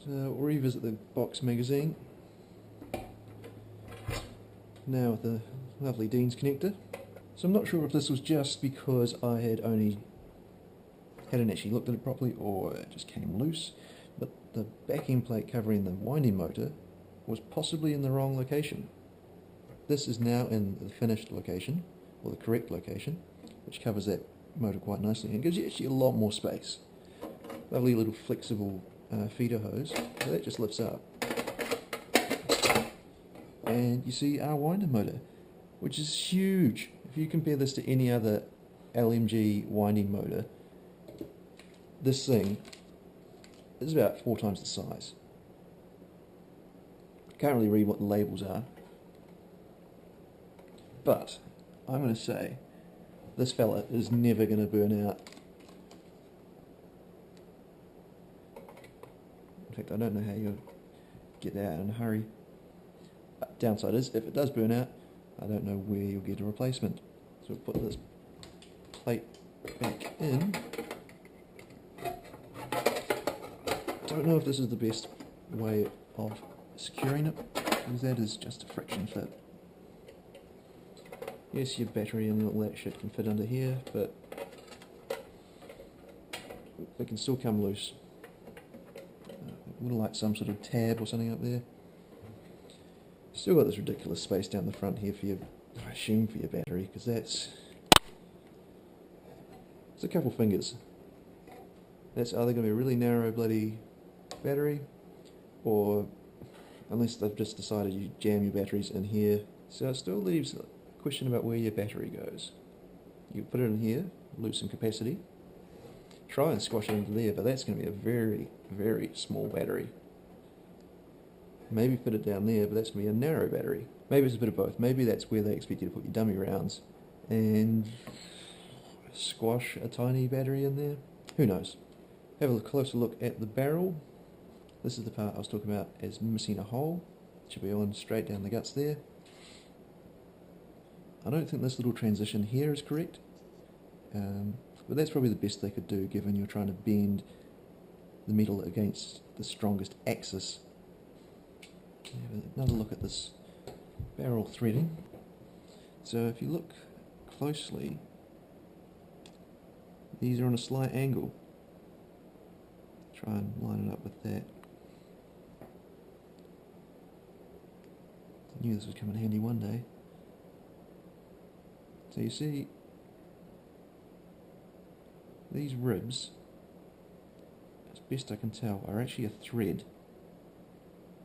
So we'll revisit the box magazine. Now with the lovely Dean's connector. So I'm not sure if this was just because I hadn't actually looked at it properly, or it just came loose, but the backing plate covering the winding motor was possibly in the wrong location. This is now in the finished location, or the correct location, which covers that motor quite nicely and gives you actually a lot more space. Lovely little flexible feeder hose, so that just lifts up. And you see our winding motor, which is huge. If you compare this to any other LMG winding motor, this thing is about 4 times the size. I can't really read what the labels are, but I'm going to say this fella is never going to burn out. In fact, I don't know how you get that out in a hurry. Downside is, if it does burn out, I don't know where you'll get a replacement. So we'll put this plate back in. Don't know if this is the best way of securing it, because that is just a friction fit. Yes, your battery and all that shit can fit under here, but it can still come loose. Would have liked some sort of tab or something up there. Still got this ridiculous space down the front here for your, I assume, for your battery, because it's a couple fingers. That's either going to be a really narrow bloody battery, or unless they've just decided you jam your batteries in here. So it still leaves a question about where your battery goes. You put it in here, lose some capacity, try and squash it into there, but that's going to be a very, very small battery. Maybe put it down there, but that's going to be a narrow battery. Maybe it's a bit of both. Maybe that's where they expect you to put your dummy rounds and squash a tiny battery in there. Who knows? Have a closer look at the barrel. This is the part I was talking about as missing a hole. It should be on straight down the guts there. I don't think this little transition here is correct, but that's probably the best they could do, given you're trying to bend the metal against the strongest axis. Have another look at this barrel threading. So if you look closely, these are on a slight angle. Try and line it up with that. I knew this would come in handy one day. So you see, these ribs, as best I can tell, are actually a thread,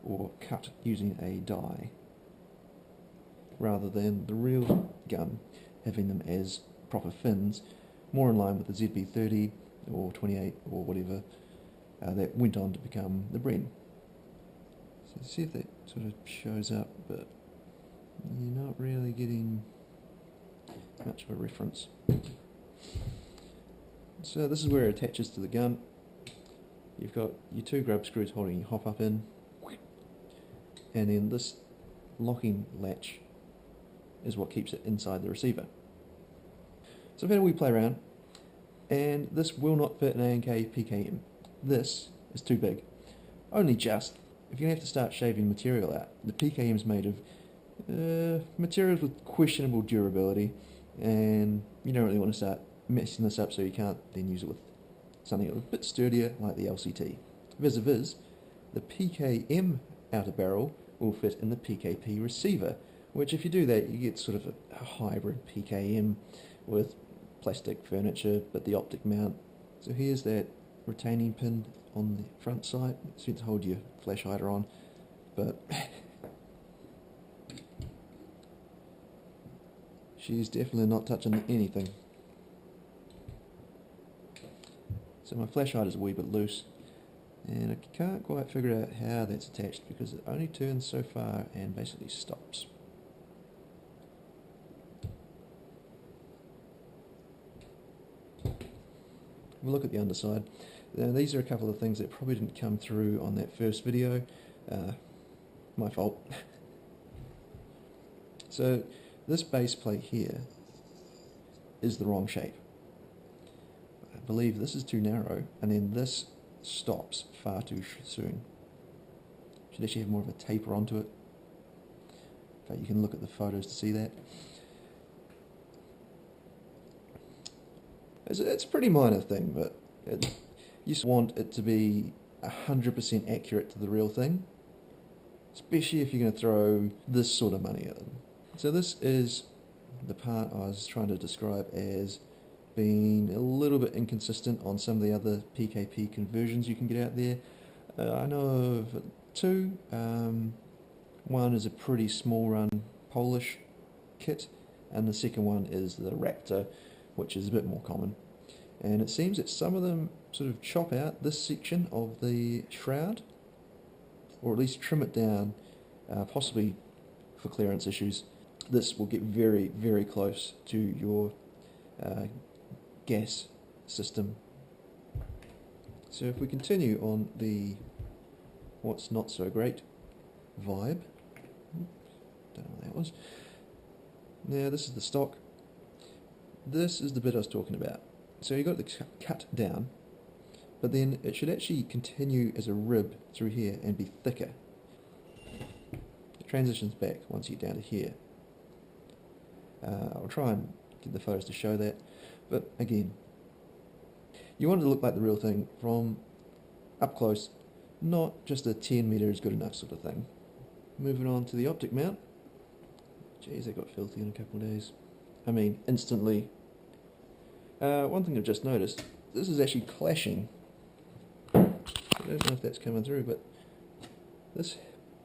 or cut using a die, rather than the real gun having them as proper fins, more in line with the ZB30 or 28 or whatever that went on to become the Bren. So see if that sort of shows up, but you're not really getting much of a reference. So this is where it attaches to the gun. You've got your 2 grub screws holding your hop up in, and then this locking latch is what keeps it inside the receiver. So I've had a wee play around, and this will not fit an A&K PKM. This is too big. Only just. If you're going to have to start shaving material out, the PKM is made of materials with questionable durability, and you don't really want to start messing this up, so you can't then use it with something a bit sturdier like the LCT. Vis-a-vis, the PKM outer barrel will fit in the PKP receiver, which if you do that, you get sort of a hybrid PKM with plastic furniture but the optic mount. So here's that retaining pin on the front side. It's meant to hold your flash hider on, but she's definitely not touching anything. So my flash hider's a wee bit loose, and I can't quite figure out how that's attached because it only turns so far and basically stops. Have a look at the underside. Now, these are a couple of things that probably didn't come through on that first video. My fault. So this base plate here is the wrong shape. I believe this is too narrow, and then this stops far too soon. Should actually have more of a taper onto it. In fact, you can look at the photos to see that. It's a pretty minor thing, but you just want it to be 100% accurate to the real thing, especially if you're going to throw this sort of money at them. So this is the part I was trying to describe as being a little bit inconsistent on some of the other PKP conversions you can get out there. I know of two. One is a pretty small run Polish kit, and the second one is the Raptor, which is a bit more common. And it seems that some of them sort of chop out this section of the shroud, or at least trim it down, possibly for clearance issues. This will get very, very close to your gas system. So if we continue on the what's not so great vibe, don't know what that was. Now this is the stock. This is the bit I was talking about. So you got the cut down, but then it should actually continue as a rib through here and be thicker. It transitions back once you get down to here. I'll try and get the photos to show that, but again, you want it to look like the real thing from up close, not just a 10 metre is good enough sort of thing. Moving on to the optic mount. Jeez, that got filthy in a couple of days. I mean, instantly. One thing I've just noticed, this is actually clashing. I don't know if that's coming through, but this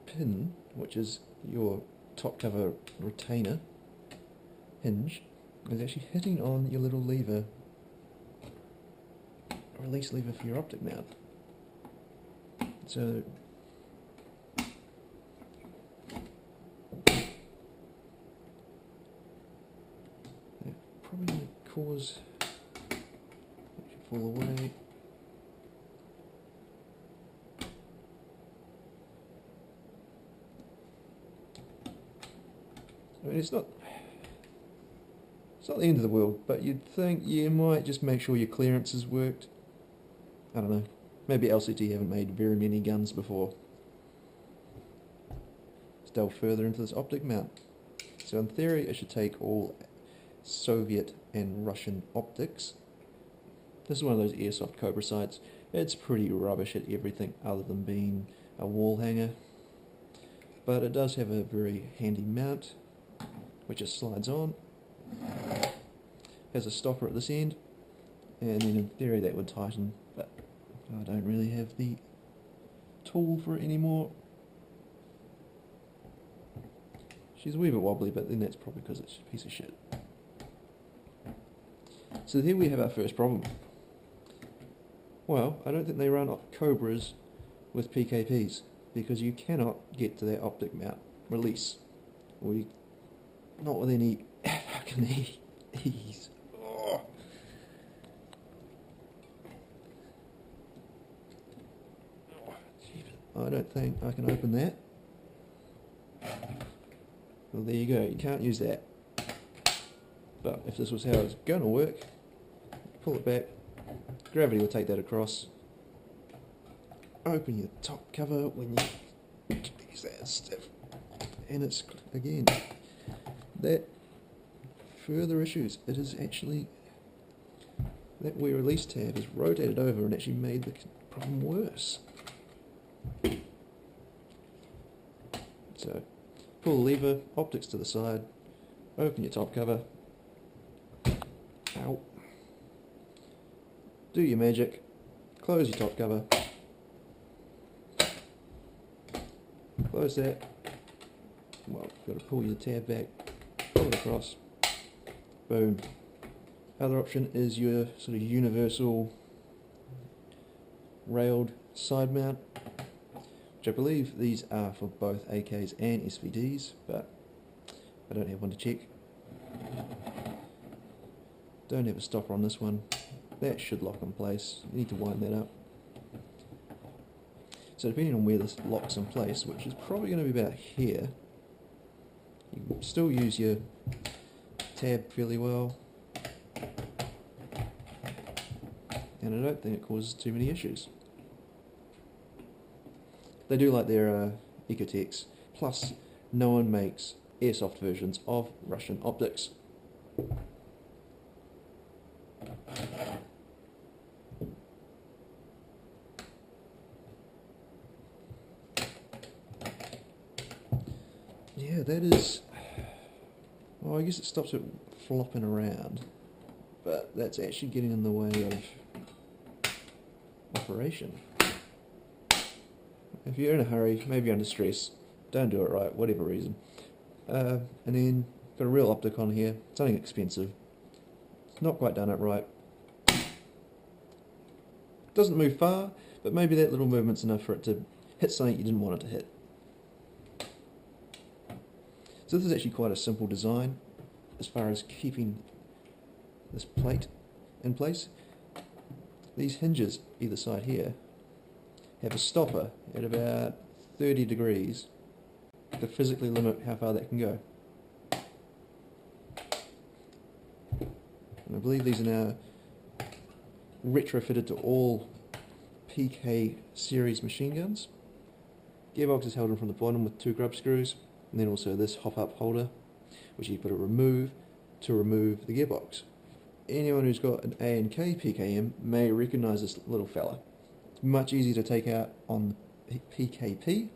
pin, which is your top cover retainer hinge, is actually hitting on your little lever, release lever for your optic mount. So that probably going to cause it should fall away. I mean, it's not the end of the world, but you'd think you might just make sure your clearances worked. I don't know. Maybe LCT haven't made very many guns before. Let's delve further into this optic mount. So in theory, it should take all Soviet and Russian optics. This is one of those airsoft Cobra sights. It's pretty rubbish at everything other than being a wall hanger. But it does have a very handy mount, which just slides on. Has a stopper at this end, and then in theory that would tighten, but I don't really have the tool for it anymore. She's a wee bit wobbly, but then that's probably because it's a piece of shit. So here we have our first problem. Well, I don't think they run Cobras with PKPs, because you cannot get to that optic mount release, or not with any fucking ease. Oh. I don't think I can open that. Well, there you go, you can't use that. But if this was how it's going to work, pull it back, gravity will take that across, open your top cover when you use that stiff, and it's, again, that further issues. It is actually, that we release tab is rotated over and actually made the problem worse. So pull the lever, optics to the side, open your top cover, ow, do your magic, close your top cover, close that, well, you've got to pull your tab back, pull it across, boom. Other option is your sort of universal railed side mount, which I believe these are for both AKs and SVDs, but I don't have one to check. Don't have a stopper on this one. That should lock in place. You need to wind that up. So depending on where this locks in place, which is probably going to be about here, you can still use your tab fairly well, and I don't think it causes too many issues. They do like their Ecotechs. Plus, no one makes airsoft versions of Russian optics. Yeah, that is... Well, I guess it stops it flopping around, but that's actually getting in the way of operation. If you're in a hurry, maybe under stress, don't do it right, whatever reason. And then, got a real optic on here, something expensive. It's not quite done it right. Doesn't move far, but maybe that little movement's enough for it to hit something you didn't want it to hit. So this is actually quite a simple design as far as keeping this plate in place. These hinges either side here have a stopper at about 30 degrees to physically limit how far that can go. And I believe these are now retrofitted to all PK series machine guns. Gearbox is held in from the bottom with 2 grub screws, and then also this hop-up holder, which you put a remove to remove the gearbox. Anyone who's got an A and K PKM may recognise this little fella. It's much easier to take out on the PKP